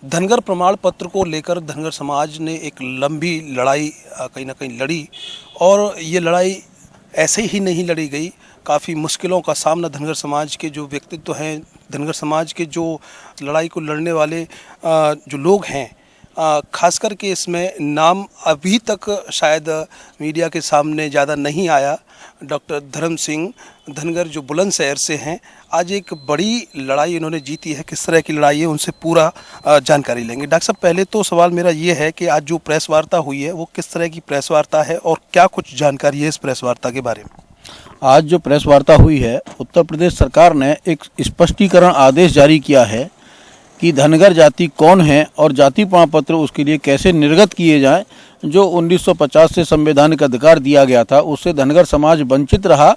धनगर प्रमाण पत्र को लेकर धनगर समाज ने एक लंबी लड़ाई कहीं ना कहीं लड़ी और ये लड़ाई ऐसे ही नहीं लड़ी गई। काफ़ी मुश्किलों का सामना धनगर समाज के जो व्यक्तित्व हैं, धनगर समाज के जो लड़ाई को लड़ने वाले जो लोग हैं, खास करके इसमें नाम अभी तक शायद मीडिया के सामने ज़्यादा नहीं आया। डॉक्टर धर्म सिंह धनगर जो बुलंदशहर से हैं, आज एक बड़ी लड़ाई इन्होंने जीती है। किस तरह की लड़ाई है, उनसे पूरा जानकारी लेंगे। डॉक्टर साहब, पहले तो सवाल मेरा ये है कि आज जो प्रेस वार्ता हुई है वो किस तरह की प्रेस वार्ता है और क्या कुछ जानकारी है इस प्रेस वार्ता के बारे में? आज जो प्रेस वार्ता हुई है, उत्तर प्रदेश सरकार ने एक स्पष्टीकरण आदेश जारी किया है कि धनगर जाति कौन है और जाति प्रमाण पत्र उसके लिए कैसे निर्गत किए जाएं। जो 1950 से संवैधानिक अधिकार दिया गया था, उससे धनगर समाज वंचित रहा,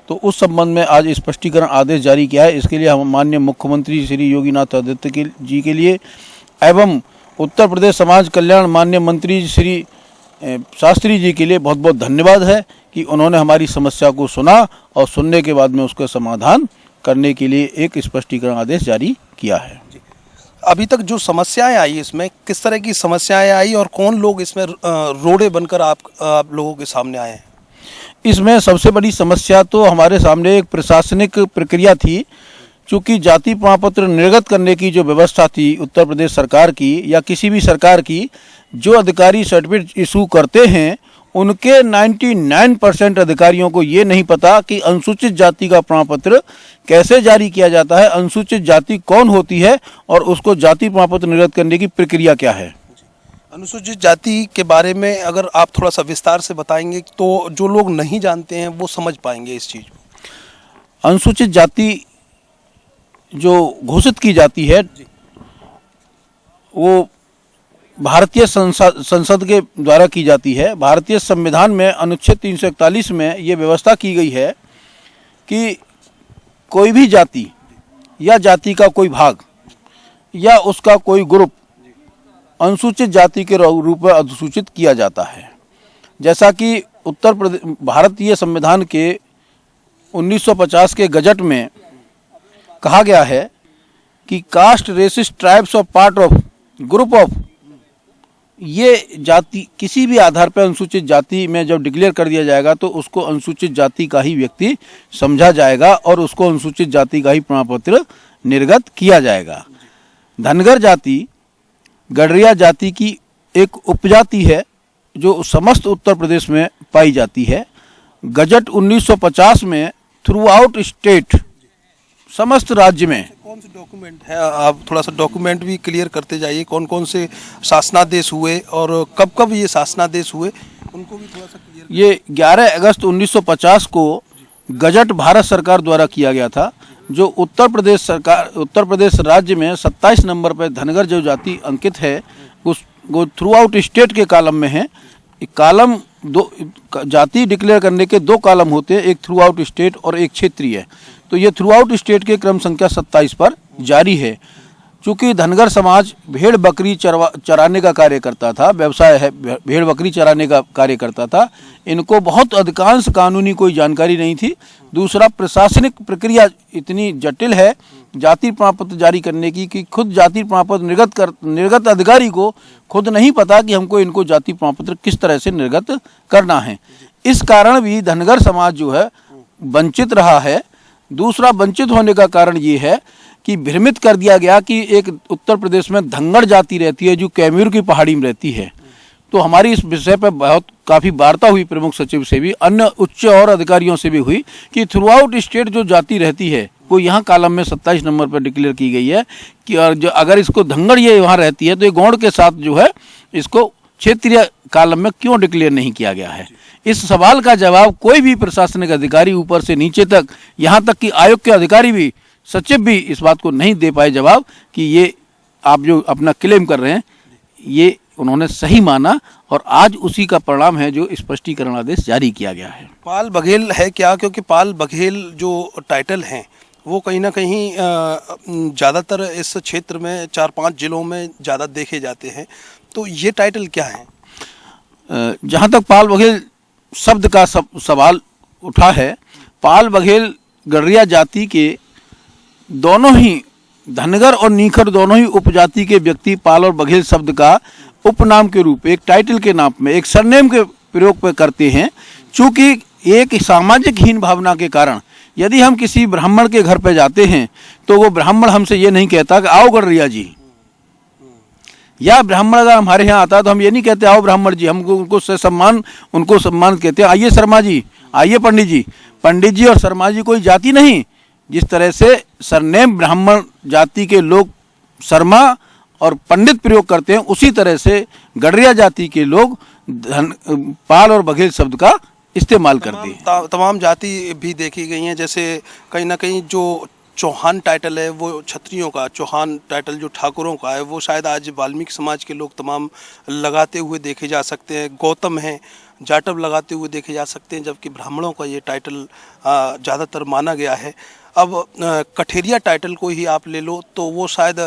तो उस संबंध में आज स्पष्टीकरण आदेश जारी किया है। इसके लिए हम माननीय मुख्यमंत्री श्री योगीनाथ आदित्य जी के लिए एवं उत्तर प्रदेश समाज कल्याण माननीय मंत्री श्री शास्त्री जी के लिए बहुत बहुत धन्यवाद है कि उन्होंने हमारी समस्या को सुना और सुनने के बाद में उसका समाधान करने के लिए एक स्पष्टीकरण आदेश जारी किया है। अभी तक जो समस्याएं आई, इसमें किस तरह की समस्याएं आई और कौन लोग इसमें रोड़े बनकर आप लोगों के सामने आए हैं? इसमें सबसे बड़ी समस्या तो हमारे सामने एक प्रशासनिक प्रक्रिया थी। चूँकि जाति प्रमाण पत्र निर्गत करने की जो व्यवस्था थी उत्तर प्रदेश सरकार की या किसी भी सरकार की, जो अधिकारी सर्टिफिकेट इशू करते हैं उनके 99% अधिकारियों को ये नहीं पता कि अनुसूचित जाति का प्रमाण पत्र कैसे जारी किया जाता है, अनुसूचित जाति कौन होती है और उसको जाति प्रमाण पत्र निर्गत करने की प्रक्रिया क्या है। अनुसूचित जाति के बारे में अगर आप थोड़ा सा विस्तार से बताएंगे तो जो लोग नहीं जानते हैं वो समझ पाएंगे इस चीज़ को। अनुसूचित जाति जो घोषित की जाती है वो भारतीय संसद के द्वारा की जाती है। भारतीय संविधान में अनुच्छेद 341 में ये व्यवस्था की गई है कि कोई भी जाति या जाति का कोई भाग या उसका कोई ग्रुप अनुसूचित जाति के रूप में अधिसूचित किया जाता है। जैसा कि उत्तर प्रदेश भारतीय संविधान के 1950 के गजट में कहा गया है कि caste, races, tribes of part of group of, ये जाति किसी भी आधार पर अनुसूचित जाति में जब डिक्लेयर कर दिया जाएगा तो उसको अनुसूचित जाति का ही व्यक्ति समझा जाएगा और उसको अनुसूचित जाति का ही प्रमाण पत्र निर्गत किया जाएगा। धनगर जाति गडरिया जाति की एक उपजाति है जो समस्त उत्तर प्रदेश में पाई जाती है। गजट 1950 में थ्रू आउट स्टेट समस्त राज्य में कौन से डॉक्यूमेंट है, आप थोड़ा सा डॉक्यूमेंट भी क्लियर करते जाइए। कौन कौन से शासनादेश हुए और कब कब ये शासनादेश हुए, उनको भी थोड़ा सा क्लियर। ये 11 अगस्त 1950 को गजट भारत सरकार द्वारा किया गया था। जो उत्तर प्रदेश राज्य में 27 नंबर पर धनगर जो जाति अंकित है वो थ्रू आउट स्टेट के कॉलम में है। कॉलम दो जाति डिक्लेयर करने के दो कॉलम होते हैं, एक थ्रू आउट स्टेट और एक क्षेत्रीय। तो ये थ्रू आउट स्टेट के क्रम संख्या 27 पर जारी है। चूँकि धनगर समाज भेड़ बकरी चराने का कार्य करता था, व्यवसाय है भेड़ बकरी चराने का कार्य करता था, इनको बहुत अधिकांश कानूनी कोई जानकारी नहीं थी। दूसरा, प्रशासनिक प्रक्रिया इतनी जटिल है जाति प्रमाण पत्र जारी करने की कि खुद जाति प्रमाण पत्र निर्गत अधिकारी को खुद नहीं पता कि हमको इनको जाति प्रमाण पत्र किस तरह से निर्गत करना है। इस कारण भी धनगर समाज जो है वंचित रहा है। दूसरा, वंचित होने का कारण ये है कि भ्रमित कर दिया गया कि एक उत्तर प्रदेश में धंगड़ जाति रहती है जो कैमूर की पहाड़ी में रहती है। तो हमारी इस विषय पर काफ़ी वार्ता हुई प्रमुख सचिव से भी, अन्य उच्च और अधिकारियों से भी हुई कि थ्रू आउट स्टेट जो जाति रहती है वो यहाँ कॉलम में 27 नंबर पर डिक्लेयर की गई है कि और जो अगर इसको धंगड़ ये वहाँ रहती है तो ये गौड़ के साथ जो है इसको क्षेत्रीय कॉलम में क्यों डिक्लेयर नहीं किया गया है। इस सवाल का जवाब कोई भी प्रशासनिक अधिकारी ऊपर से नीचे तक, यहाँ तक कि आयोग के अधिकारी भी, सचिव भी इस बात को नहीं दे पाए जवाब कि ये आप जो अपना क्लेम कर रहे हैं ये उन्होंने सही माना। और आज उसी का परिणाम है जो स्पष्टीकरण आदेश जारी किया गया है। पाल बघेल है क्या? क्योंकि पाल बघेल जो टाइटल हैं वो कहीं ना कहीं ज़्यादातर इस क्षेत्र में 4-5 जिलों में ज़्यादा देखे जाते हैं, तो ये टाइटल क्या है? जहाँ तक पाल बघेल शब्द का सवाल उठा है, पाल बघेल गडरिया जाति के दोनों ही धनगर और नीखर दोनों ही उपजाति के व्यक्ति पाल और बघेल शब्द का उपनाम के रूप, एक टाइटल के नाम में, एक सरनेम के प्रयोग पर करते हैं। चूंकि एक सामाजिक हीन भावना के कारण यदि हम किसी ब्राह्मण के घर पे जाते हैं तो वो ब्राह्मण हमसे ये नहीं कहता कि आओ गडरिया जी, या ब्राह्मण अगर हमारे यहाँ आता है तो हम ये नहीं कहते आओ ब्राह्मण जी, हमको उनको सम्मान कहते हैं, आइए शर्मा जी, आइए पंडित जी। पंडित जी और शर्मा जी कोई जाति नहीं। जिस तरह से सरनेम ब्राह्मण जाति के लोग शर्मा और पंडित प्रयोग करते हैं, उसी तरह से गडरिया जाति के लोग पाल और बघेल शब्द का इस्तेमाल करते हैं। तमाम जाति भी देखी गई हैं, जैसे कहीं ना कहीं जो चौहान टाइटल है वो क्षत्रियों का, चौहान टाइटल जो ठाकुरों का है वो शायद आज वाल्मीकि समाज के लोग तमाम लगाते हुए देखे जा सकते हैं। गौतम हैं, जाटव लगाते हुए देखे जा सकते हैं, जबकि ब्राह्मणों का ये टाइटल ज़्यादातर माना गया है। अब कठेरिया टाइटल को ही आप ले लो तो वो शायद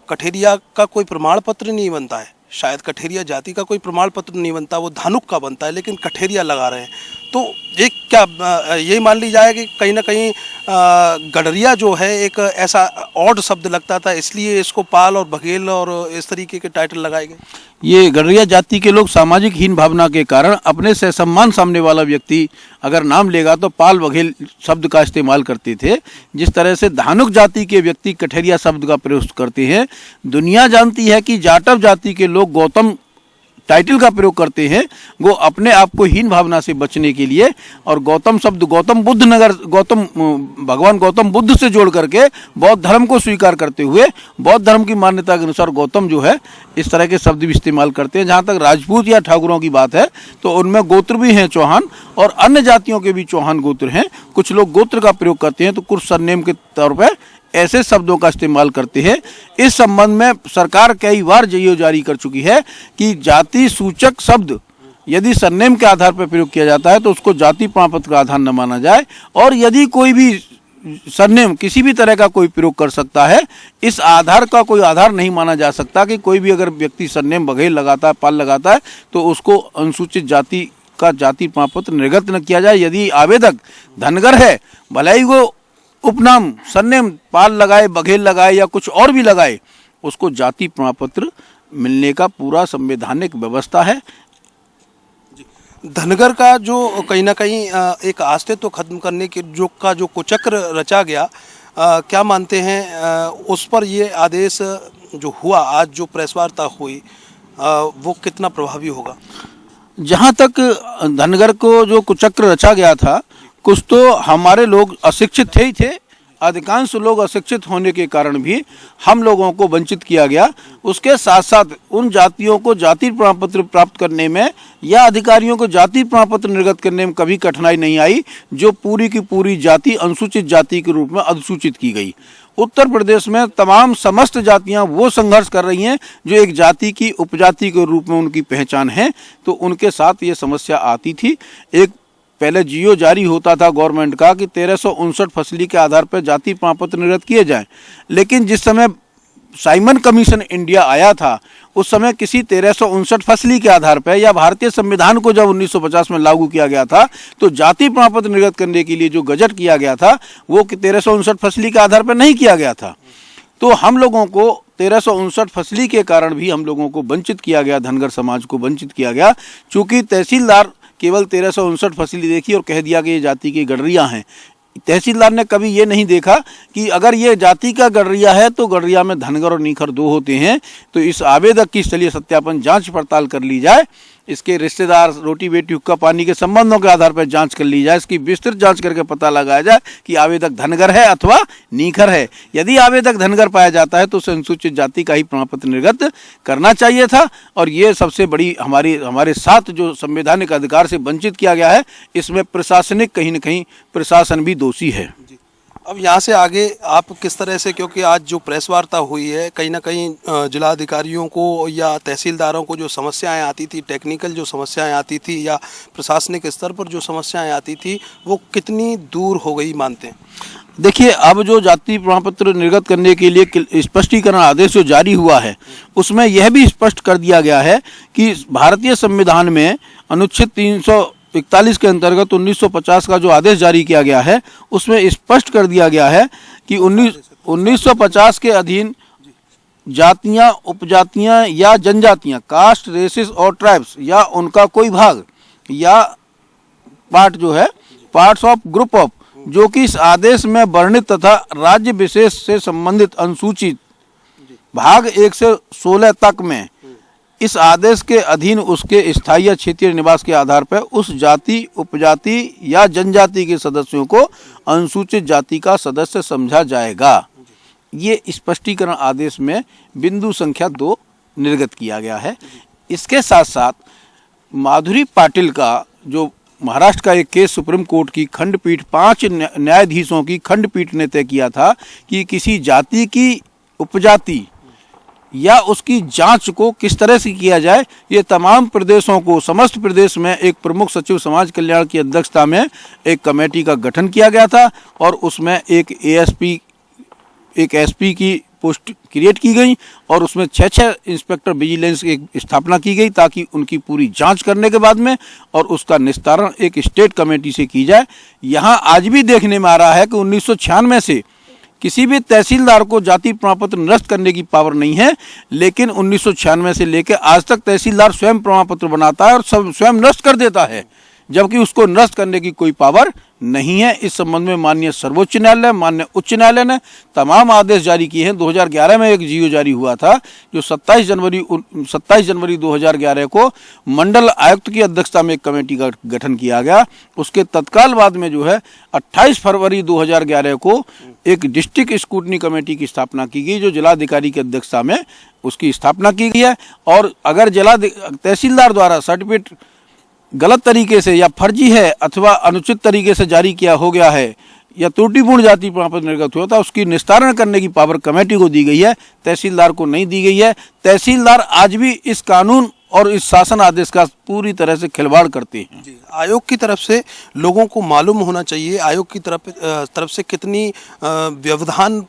कठेरिया का कोई प्रमाण पत्र नहीं बनता है, शायद कठेरिया जाति का कोई प्रमाण पत्र नहीं बनता, वो धानुक का बनता है, लेकिन कठेरिया लगा रहे हैं। तो एक क्या यही मान ली जाए कि कहीं ना कहीं गडरिया जो है एक ऐसा ऑड शब्द लगता था, इसलिए इसको पाल और बघेल और इस तरीके के टाइटल लगाए गए। ये गडरिया जाति के लोग सामाजिक हीन भावना के कारण अपने से सम्मान सामने वाला व्यक्ति अगर नाम लेगा तो पाल बघेल शब्द का इस्तेमाल करते थे। जिस तरह से धानुक जाति के व्यक्ति कठेरिया शब्द का प्रयोग करते हैं। दुनिया जानती है कि जाटव जाति के लोग गौतम टाइटल का प्रयोग करते हैं, वो अपने आप को हीन भावना से बचने के लिए, और गौतम शब्द गौतम बुद्ध नगर, भगवान गौतम बुद्ध से जोड़ करके बौद्ध धर्म को स्वीकार करते हुए बौद्ध धर्म की मान्यता के अनुसार गौतम जो है इस तरह के शब्द भी इस्तेमाल करते हैं। जहाँ तक राजपूत या ठाकुरों की बात है तो उनमें गोत्र भी हैं चौहान, और अन्य जातियों के भी चौहान गोत्र हैं। कुछ लोग गोत्र का प्रयोग करते हैं तो कुछ सरनेम के तौर पर ऐसे शब्दों का इस्तेमाल करते हैं। इस संबंध में सरकार कई बार जयो जारी कर चुकी है कि जाति सूचक शब्द यदि सरनेम के आधार पर प्रयोग किया जाता है तो उसको जाति प्रमाण पत्र का आधार न माना जाए, और यदि कोई भी सरनेम किसी भी तरह का कोई प्रयोग कर सकता है, इस आधार का कोई आधार नहीं माना जा सकता कि कोई भी अगर व्यक्ति सरनेम बघेल लगाता है, पाल लगाता है तो उसको अनुसूचित जाति का जाति प्रमाण पत्र निर्गत न किया जाए। यदि आवेदक धनगर है, भले ही वो उपनाम सरनेम पाल लगाए, बघेल लगाए या कुछ और भी लगाए, उसको जाति प्रमाण पत्र मिलने का पूरा संवैधानिक व्यवस्था है। धनगर का जो कहीं ना कहीं एक अस्तित्व खत्म करने के जो कुचक्र रचा गया, क्या मानते हैं उस पर ये आदेश जो हुआ, आज जो प्रेस वार्ता हुई, वो कितना प्रभावी होगा? जहाँ तक धनगर को जो कुचक्र रचा गया था, कुछ तो हमारे लोग अशिक्षित थे ही थे, अधिकांश लोग अशिक्षित होने के कारण भी हम लोगों को वंचित किया गया। उसके साथ साथ उन जातियों को जाति प्रमाण पत्र प्राप्त करने में या अधिकारियों को जाति प्रमाण पत्र निर्गत करने में कभी कठिनाई नहीं आई, जो पूरी की पूरी जाति अनुसूचित जाति के रूप में अधिसूचित की गई। उत्तर प्रदेश में तमाम समस्त जातियां वो संघर्ष कर रही हैं जो एक जाति की उपजाति के रूप में उनकी पहचान है, तो उनके साथ ये समस्या आती थी। एक पहले जियो जारी होता था गवर्नमेंट का कि 1359 फसली के आधार पर जाति प्रमाण पत्र निर्गत किए जाएं, लेकिन जिस समय साइमन कमीशन इंडिया आया था उस समय किसी 1359 फसली के आधार पर, या भारतीय संविधान को जब 1950 में लागू किया गया था तो जाति प्रमाण पत्र निर्गत करने के लिए जो गजट किया गया था वो 1359 फसली के आधार पर नहीं किया गया था। तो हम लोगों को 1359 फसली के कारण भी हम लोगों को वंचित किया गया, धनगर समाज को वंचित किया गया। चूँकि तहसीलदार केवल 1359 फसली देखी और कह दिया कि ये जाति की गडरिया हैं। तहसीलदार ने कभी ये नहीं देखा कि अगर ये जाति का गडरिया है तो गडरिया में धनगर और नीखर दो होते हैं, तो इस आवेदक की स्थलीय सत्यापन जांच पड़ताल कर ली जाए, इसके रिश्तेदार, रोटी बेटी हुक्का पानी के संबंधों के आधार पर जांच कर ली जाए, इसकी विस्तृत जांच करके पता लगाया जाए कि आवेदक धनगर है अथवा नीखर है। यदि आवेदक धनगर पाया जाता है तो उसे अनुसूचित जाति का ही प्रमाण पत्र निर्गत करना चाहिए था, और ये सबसे बड़ी हमारे साथ जो संवैधानिक अधिकार से वंचित किया गया है, इसमें प्रशासनिक कहीं न कहीं प्रशासन भी दोषी है। अब यहाँ से आगे आप किस तरह से, क्योंकि आज जो प्रेस वार्ता हुई है कहीं ना कहीं जिला अधिकारियों को या तहसीलदारों को जो समस्याएं आती थी, टेक्निकल जो समस्याएं आती थी या प्रशासनिक स्तर पर जो समस्याएं आती थी, वो कितनी दूर हो गई मानते हैं? देखिए, अब जो जाति प्रमाण पत्र निर्गत करने के लिए स्पष्टीकरण आदेश जो जारी हुआ है उसमें यह भी स्पष्ट कर दिया गया है कि भारतीय संविधान में अनुच्छेद 41 के अंतर्गत 1950 का जो आदेश जारी किया गया है उसमें स्पष्ट कर दिया गया है कि 1950 के अधीन जातियां, उपजातियां या जनजातियां, कास्ट, रेसेस और ट्राइब्स या उनका कोई भाग या पार्ट जो है पार्ट्स ऑफ ग्रुप ऑफ जो कि इस आदेश में वर्णित तथा राज्य विशेष से संबंधित अनुसूचित भाग 1 से 16 तक में इस आदेश के अधीन उसके स्थायी या क्षेत्रीय निवास के आधार पर उस जाति, उपजाति या जनजाति के सदस्यों को अनुसूचित जाति का सदस्य समझा जाएगा। ये स्पष्टीकरण आदेश में बिंदु संख्या 2 निर्गत किया गया है। इसके साथ साथ माधुरी पाटिल का जो महाराष्ट्र का एक केस सुप्रीम कोर्ट की खंडपीठ 5 न्यायाधीशों की खंडपीठ ने तय किया था कि किसी जाति की, उपजाति या उसकी जांच को किस तरह से किया जाए, ये तमाम प्रदेशों को, समस्त प्रदेश में एक प्रमुख सचिव समाज कल्याण की अध्यक्षता में एक कमेटी का गठन किया गया था और उसमें एक एएसपी, एक एसपी की पोस्ट क्रिएट की गई और उसमें 6 इंस्पेक्टर विजिलेंस की स्थापना की गई ताकि उनकी पूरी जांच करने के बाद में और उसका निस्तारण एक स्टेट कमेटी से की जाए। यहाँ आज भी देखने में आ रहा है कि 1996 से किसी भी तहसीलदार को जाति प्रमाण पत्र निरस्त करने की पावर नहीं है, लेकिन 1996 से लेकर आज तक तहसीलदार स्वयं प्रमाण पत्र बनाता है और सब स्वयं निरस्त कर देता है, जबकि उसको निरस्त करने की कोई पावर नहीं है। इस संबंध में माननीय सर्वोच्च न्यायालय, माननीय उच्च न्यायालय ने तमाम आदेश जारी किए हैं। 2011 में एक जीओ जारी हुआ था जो 27 जनवरी 2011 को मंडल आयुक्त की अध्यक्षता में एक कमेटी का गठन किया गया। उसके तत्काल बाद में जो है 28 फरवरी 2011 को एक डिस्ट्रिक्ट स्क्रूटनी कमेटी की स्थापना की गई जो जिलाधिकारी की अध्यक्षता में उसकी स्थापना की गई है। और अगर तहसीलदार द्वारा सर्टिफिकेट गलत तरीके से या फर्जी है अथवा अनुचित तरीके से जारी किया हो गया है या त्रुटिपूर्ण जाति प्रमाण पत्र निर्गत हुआ था, उसकी निस्तारण करने की पावर कमेटी को दी गई है, तहसीलदार को नहीं दी गई है। तहसीलदार आज भी इस कानून और इस शासन आदेश का पूरी तरह से खिलवाड़ करते हैं। जी, आयोग की तरफ से लोगों को मालूम होना चाहिए आयोग की तरफ से कितनी व्यवधान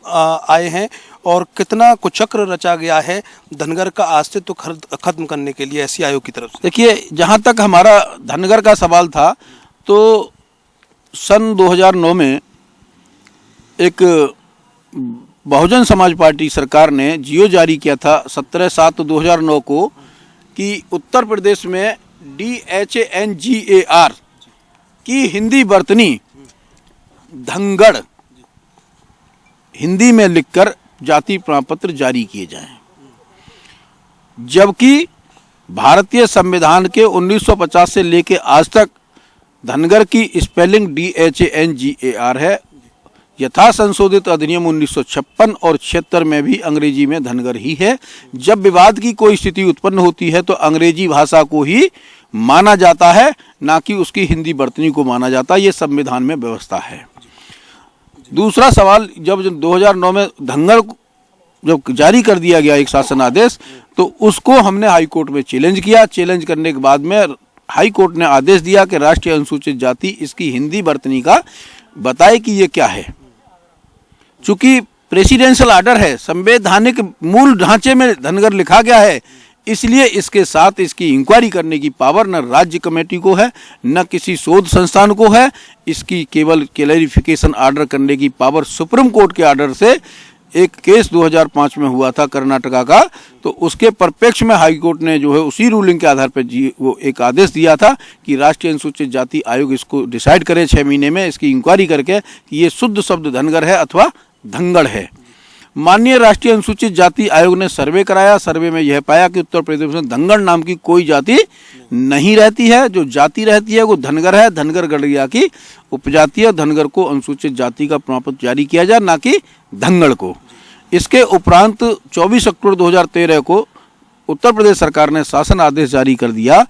आए हैं और कितना कुचक्र रचा गया है धनगर का अस्तित्व खत्म करने के लिए ऐसी आयोग की तरफ से। देखिए, जहाँ तक हमारा धनगर का सवाल था तो सन 2009 में एक बहुजन समाज पार्टी सरकार ने जीओ जारी किया था 17/7/2009 को कि उत्तर प्रदेश में DHANGAR की हिंदी वर्तनी धनगढ़ हिंदी में लिखकर जाति प्रमाण पत्र जारी किए जाएं, जबकि भारतीय संविधान के 1950 से लेकर आज तक धनगर की स्पेलिंग DHANGAR है। यथा संशोधित अधिनियम 1956 और 76 में भी अंग्रेजी में धनगर ही है। जब विवाद की कोई स्थिति उत्पन्न होती है तो अंग्रेजी भाषा को ही माना जाता है, ना कि उसकी हिंदी वर्तनी को माना जाता है। ये संविधान में व्यवस्था है। दूसरा सवाल, जब 2009 में धनगर जब जारी कर दिया गया एक शासन आदेश तो उसको हमने हाई कोर्ट में चैलेंज किया। चैलेंज करने के बाद में हाई कोर्ट ने आदेश दिया कि राष्ट्रीय अनुसूचित जाति इसकी हिंदी वर्तनी का बताए कि ये क्या है। चूंकि प्रेसिडेंशियल आर्डर है, संवैधानिक मूल ढांचे में धनगर लिखा गया है, इसलिए इसके साथ इसकी इंक्वायरी करने की पावर न राज्य कमेटी को है न किसी शोध संस्थान को है। इसकी केवल क्लैरिफिकेशन आर्डर करने की पावर सुप्रीम कोर्ट के आर्डर से एक केस 2005 में हुआ था कर्नाटका का, तो उसके परिप्रेक्ष्य में हाई कोर्ट ने जो है उसी रूलिंग के आधार पर वो एक आदेश दिया था कि राष्ट्रीय अनुसूचित जाति आयोग इसको डिसाइड करे 6 महीने में इसकी इंक्वायरी करके कि ये शुद्ध शब्द धनगर है अथवा धनगढ़ है। माननीय राष्ट्रीय अनुसूचित जाति आयोग ने सर्वे कराया। सर्वे में यह पाया कि उत्तर प्रदेश में धनगढ़ नाम की कोई जाति नहीं रहती है। जो जाति रहती है वो धनगर है। धनगर गढ़िया की उपजाति है। धनगर को अनुसूचित जाति का प्रमाण पत्र जारी किया जाए, ना कि धनगढ़ को। इसके उपरांत 24 अक्टूबर 2013 को उत्तर प्रदेश सरकार ने शासन आदेश जारी कर दिया।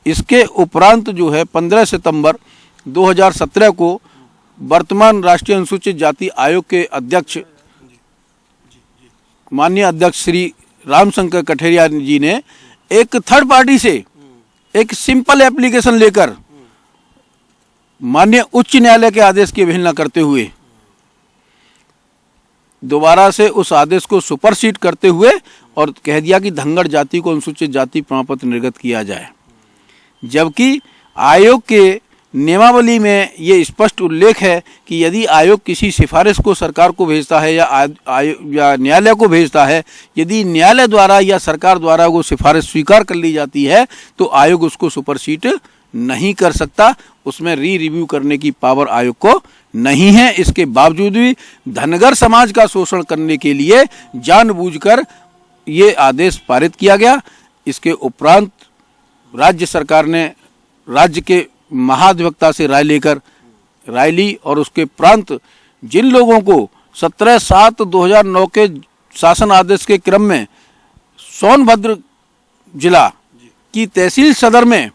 इसके उपरांत जो है 15 सितंबर 2017 को वर्तमान राष्ट्रीय अनुसूचित जाति आयोग के अध्यक्ष माननीय अध्यक्ष श्री रामशंकर कठेरिया जी ने एक थर्ड पार्टी से एक सिंपल एप्लीकेशन लेकर माननीय उच्च न्यायालय के आदेश की अवहेलना करते हुए दोबारा से उस आदेश को सुपरसीड करते हुए और कह दिया कि धनगर जाति को अनुसूचित जाति प्रमाण पत्र निर्गत किया जाए, जबकि आयोग के नियमावली में ये स्पष्ट उल्लेख है कि यदि आयोग किसी सिफारिश को सरकार को भेजता है या न्यायालय को भेजता है, यदि न्यायालय द्वारा या सरकार द्वारा वो सिफारिश स्वीकार कर ली जाती है तो आयोग उसको सुपरसीड नहीं कर सकता, उसमें रिव्यू करने की पावर आयोग को नहीं है। इसके बावजूद भी धनगर समाज का शोषण करने के लिए जानबूझकर ये आदेश पारित किया गया। इसके उपरांत राज्य सरकार ने राज्य के महाधिवक्ता से राय लेकर राय ली और उसके उपरांत जिन लोगों को 17/7/2009 के शासन आदेश के क्रम में सोनभद्र जिला की तहसील सदर में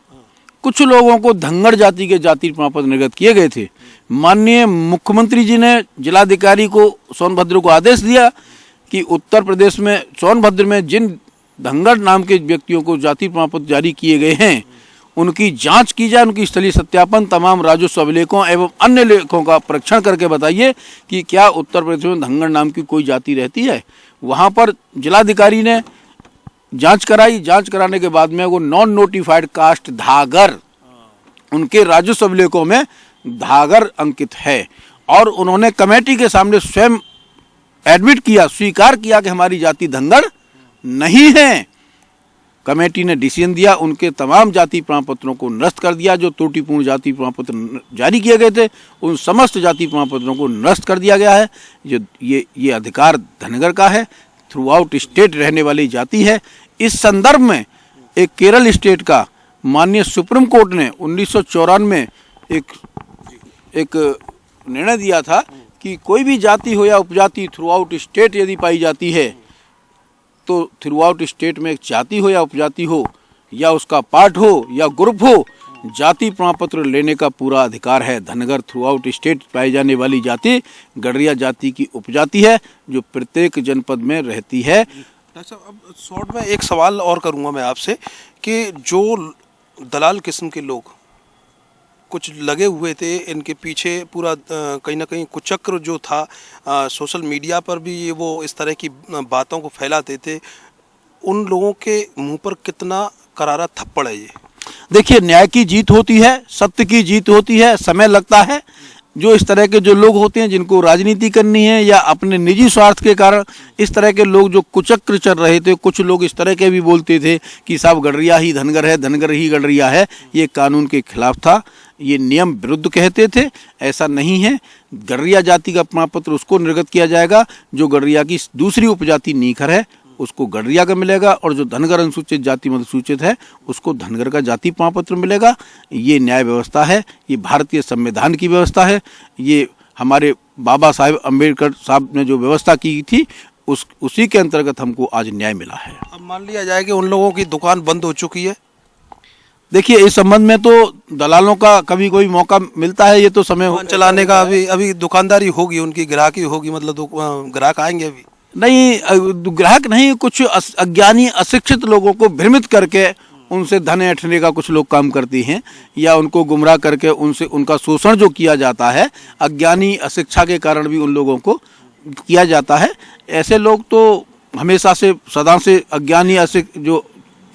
कुछ लोगों को धंगड़ जाति के जाति प्रमाण पत्र निर्गत किए गए थे, माननीय मुख्यमंत्री जी ने जिलाधिकारी को सोनभद्र को आदेश दिया कि उत्तर प्रदेश में सोनभद्र में जिन धंगड़ नाम के व्यक्तियों को जाति प्रमाण पत्र जारी किए गए हैं उनकी जांच की जाए, उनकी स्थलीय सत्यापन, तमाम राजस्व अभिलेखों एवं अन्य लेखों का परीक्षण करके बताइए कि क्या उत्तर प्रदेश में धंगड़ नाम की कोई जाति रहती है। वहाँ पर जिलाधिकारी ने जांच कराई, जांच कराने के बाद में वो नॉन नोटिफाइड कास्ट धागर, उनके राजस्व अभिलेखों में धागर अंकित है और उन्होंने कमेटी के सामने स्वयं एडमिट किया, स्वीकार किया कि हमारी जाति धंगड़ नहीं है। कमेटी ने डिसीजन दिया, उनके तमाम जाति प्रमाण पत्रों को निरस्त कर दिया। जो त्रुटिपूर्ण जाति प्रमाण पत्र जारी किए गए थे उन समस्त जाति प्रमाण पत्रों को निरस्त कर दिया गया है। जो ये अधिकार धनगर का है, थ्रू आउट स्टेट रहने वाली जाति है। इस संदर्भ में एक केरल स्टेट का माननीय सुप्रीम कोर्ट ने 1994 में एक निर्णय दिया था कि कोई भी जाति हो या उपजाति थ्रू आउट स्टेट यदि पाई जाती है तो थ्रू आउट स्टेट में एक जाति हो या उपजाति हो या उसका पार्ट हो या ग्रुप हो, जाति प्रमाण पत्र लेने का पूरा अधिकार है। धनगर थ्रू आउट स्टेट पाई जाने वाली जाति गडरिया जाति की उपजाति है जो प्रत्येक जनपद में रहती है। अच्छा, अब शॉर्ट में एक सवाल और करूंगा मैं आपसे कि जो दलाल किस्म के लोग कुछ लगे हुए थे, इनके पीछे पूरा कहीं ना कहीं कुचक्र जो था, सोशल मीडिया पर भी ये वो इस तरह की बातों को फैलाते थे, उन लोगों के मुंह पर कितना करारा थप्पड़ है ये? देखिए, न्याय की जीत होती है, सत्य की जीत होती है, समय लगता है। जो इस तरह के जो लोग होते हैं जिनको राजनीति करनी है या अपने निजी स्वार्थ के कारण इस तरह के लोग जो कुचक्र चल रहे थे, कुछ लोग इस तरह के भी बोलते थे कि साहब गडरिया ही धनगर है, धनगर ही गडरिया है, ये कानून के खिलाफ था, ये नियम विरुद्ध कहते थे। ऐसा नहीं है। गडरिया जाति का प्रमाण पत्र उसको निर्गत किया जाएगा जो गडरिया की दूसरी उपजाति नीखर है, उसको गडरिया का मिलेगा, और जो धनगर अनुसूचित जाति में सूचित है उसको धनगर का जाति प्रमाण पत्र मिलेगा। ये न्याय व्यवस्था है, ये भारतीय संविधान की व्यवस्था है, ये हमारे बाबा साहेब अम्बेडकर साहब ने जो व्यवस्था की थी उसी के अंतर्गत हमको आज न्याय मिला है। अब मान लिया जाए कि उन लोगों की दुकान बंद हो चुकी है। देखिए, इस संबंध में तो दलालों का कभी कोई मौका मिलता है, ये तो समय चलाने का अभी दुकानदारी होगी, उनकी ग्राहकी होगी, मतलब ग्राहक आएंगे अभी नहीं, ग्राहक नहीं, कुछ अज्ञानी अशिक्षित लोगों को भ्रमित करके उनसे धन ऐंठने का कुछ लोग काम करती हैं या उनको गुमराह करके उनसे उनका शोषण जो किया जाता है, अज्ञानी अशिक्षा के कारण भी उन लोगों को किया जाता है। ऐसे लोग तो हमेशा से सदा से अज्ञानी जो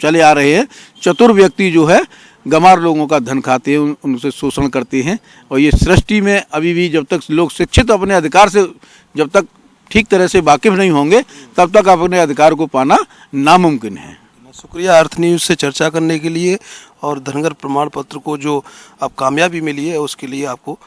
चले आ रहे हैं, चतुर व्यक्ति जो है गंवार लोगों का धन खाते हैं, उनसे शोषण करते हैं। और ये सृष्टि में अभी भी जब तक लोग शिक्षित अपने अधिकार से जब तक ठीक तरह से वाकिफ नहीं होंगे तब तक अपने अधिकार को पाना नामुमकिन है। शुक्रिया अर्थ न्यूज़ से चर्चा करने के लिए, और धनगर प्रमाण पत्र को जो अब कामयाबी मिली है उसके लिए आपको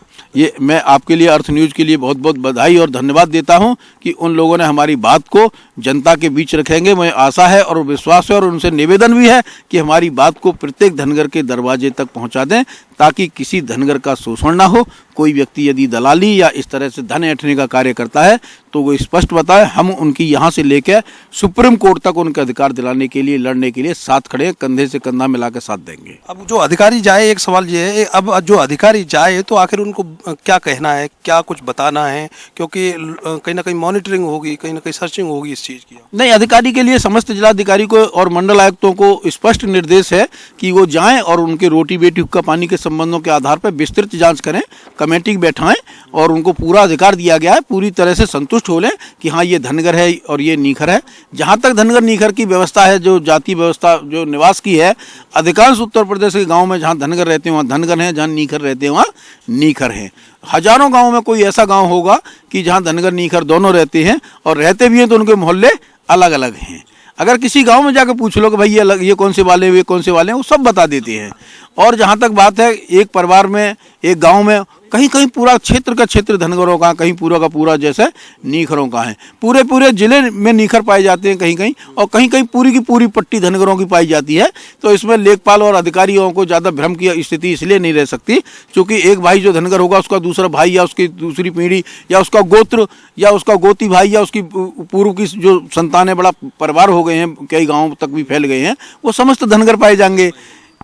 मैं आपके लिए अर्थ न्यूज़ के लिए बहुत बहुत बधाई और धन्यवाद देता हूं कि उन लोगों ने हमारी बात को जनता के बीच रखेंगे। मुझे आशा है और विश्वास है और उनसे निवेदन भी है कि हमारी बात को प्रत्येक धनगर के दरवाजे तक पहुंचा दें ताकि किसी धनगर का शोषण ना हो। कोई व्यक्ति यदि दलाली या इस तरह से धन ऐंठने का कार्य करता है तो वो स्पष्ट बताए, हम उनकी यहाँ से लेकर सुप्रीम कोर्ट तक उनके अधिकार दिलाने के लिए, लड़ने के लिए साथ खड़े, कंधे से कंधा मिलाकर साथ देंगे। अब जो अधिकारी जाए, एक सवाल ये है, अब जो अधिकारी जाए तो आखिर उनको क्या कहना है, क्या कुछ बताना है, क्योंकि कहीं ना कहीं मॉनिटरिंग होगी, कहीं ना कहीं सर्चिंग होगी इस चीज़ की। नहीं, अधिकारी के लिए समस्त जिलाधिकारी को और मंडल आयुक्तों को स्पष्ट निर्देश है कि वो जाएं और उनके रोटी बेटी हुक्का पानी के संबंधों के आधार पर विस्तृत जांच करें, कमेटी बैठाएं और उनको पूरा अधिकार दिया गया है, पूरी तरह से संतुष्ट हो लें कि हाँ ये धनगर है और ये नीखर है। जहाँ तक धनगर नीखर की व्यवस्था है, जो जाति व्यवस्था जो निवास की है, अधिकांश उत्तर प्रदेश के गाँव में जहाँ धनगर रहते हैं वहाँ धनगर हैं, जहाँ नीखर रहते हैं वहाँ नीखर हैं। हजारों गाँव में कोई ऐसा गाँव होगा कि जहाँ धनगर नीखर दोनों रहते हैं, और रहते भी हैं तो उनके मोहल्ले अलग अलग हैं। अगर किसी गांव में जाकर पूछ लो कि भाई ये कौन से वाले हैं, ये कौन से वाले हैं, वो सब बता देते हैं। और जहां तक बात है, एक परिवार में, एक गांव में कहीं कहीं पूरा क्षेत्र का क्षेत्र धनगरों का, कहीं पूरा का पूरा जैसे नीखरों का है। पूरे पूरे जिले में नीखर पाए जाते हैं कहीं कहीं, और कहीं कहीं पूरी की पूरी पट्टी धनगरों की पाई जाती है। तो इसमें लेखपाल और अधिकारियों को ज़्यादा भ्रम की स्थिति इसलिए नहीं रह सकती क्योंकि एक भाई जो धनगर होगा, उसका दूसरा भाई या उसकी दूसरी पीढ़ी या उसका गोत्र या उसका गोती भाई या उसकी पूर्व की जो संतानें, बड़ा परिवार हो गए हैं, कई गाँव तक भी फैल गए हैं, वो समस्त धनगर पाए जाएंगे।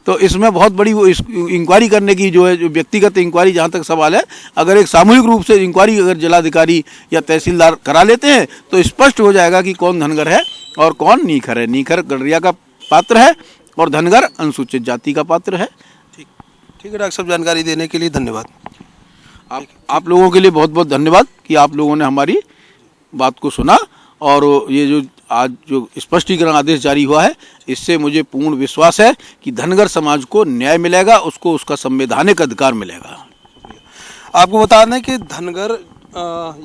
तो इसमें बहुत बड़ी वो इंक्वायरी करने की जो है, जो व्यक्तिगत इंक्वायरी जहाँ तक सवाल है, अगर एक सामूहिक रूप से इंक्वायरी अगर जिलाधिकारी या तहसीलदार करा लेते हैं तो स्पष्ट हो जाएगा कि कौन धनगर है और कौन नीखर है। नीखर गडरिया का पात्र है और धनगर अनुसूचित जाति का पात्र है। ठीक है डॉक्टर साहब, जानकारी देने के लिए धन्यवाद। आप लोगों के लिए बहुत बहुत धन्यवाद कि आप लोगों ने हमारी बात को सुना, और ये जो आज जो स्पष्टीकरण आदेश जारी हुआ है, इससे मुझे पूर्ण विश्वास है कि धनगर समाज को न्याय मिलेगा, उसको उसका संवैधानिक अधिकार मिलेगा। आपको बता दें कि धनगर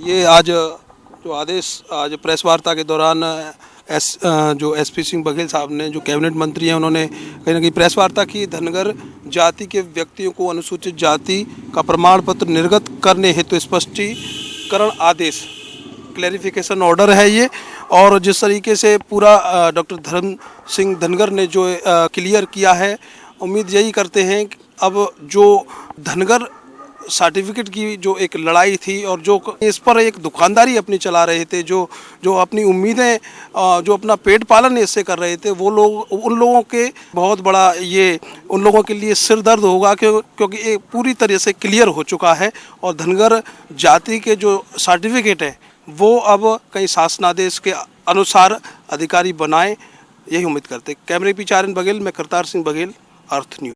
ये आज जो आदेश आज प्रेस वार्ता के दौरान जो एसपी सिंह बघेल साहब ने, जो कैबिनेट मंत्री हैं, उन्होंने कहीं ना कहीं प्रेस वार्ता की। धनगर जाति के व्यक्तियों को अनुसूचित जाति का प्रमाण पत्र निर्गत करने हेतु स्पष्टीकरण आदेश, क्लैरिफिकेशन ऑर्डर है ये। और जिस तरीके से पूरा डॉक्टर धर्म सिंह धनगर ने जो क्लियर किया है, उम्मीद यही करते हैं कि अब जो धनगर सर्टिफिकेट की जो एक लड़ाई थी और जो इस पर एक दुकानदारी अपनी चला रहे थे, जो अपनी उम्मीदें, जो अपना पेट पालन इससे कर रहे थे, वो लोग, उन लोगों के बहुत बड़ा ये उन लोगों के लिए सिर दर्द होगा क्योंकि ये पूरी तरह से क्लियर हो चुका है। और धनगर जाति के जो सर्टिफिकेट है वो अब कई शासनादेश के अनुसार अधिकारी बनाए, यही उम्मीद करते। कैमरे पीछे आर्यन बघेल, मैं करतार सिंह बघेल, अर्थ न्यूज।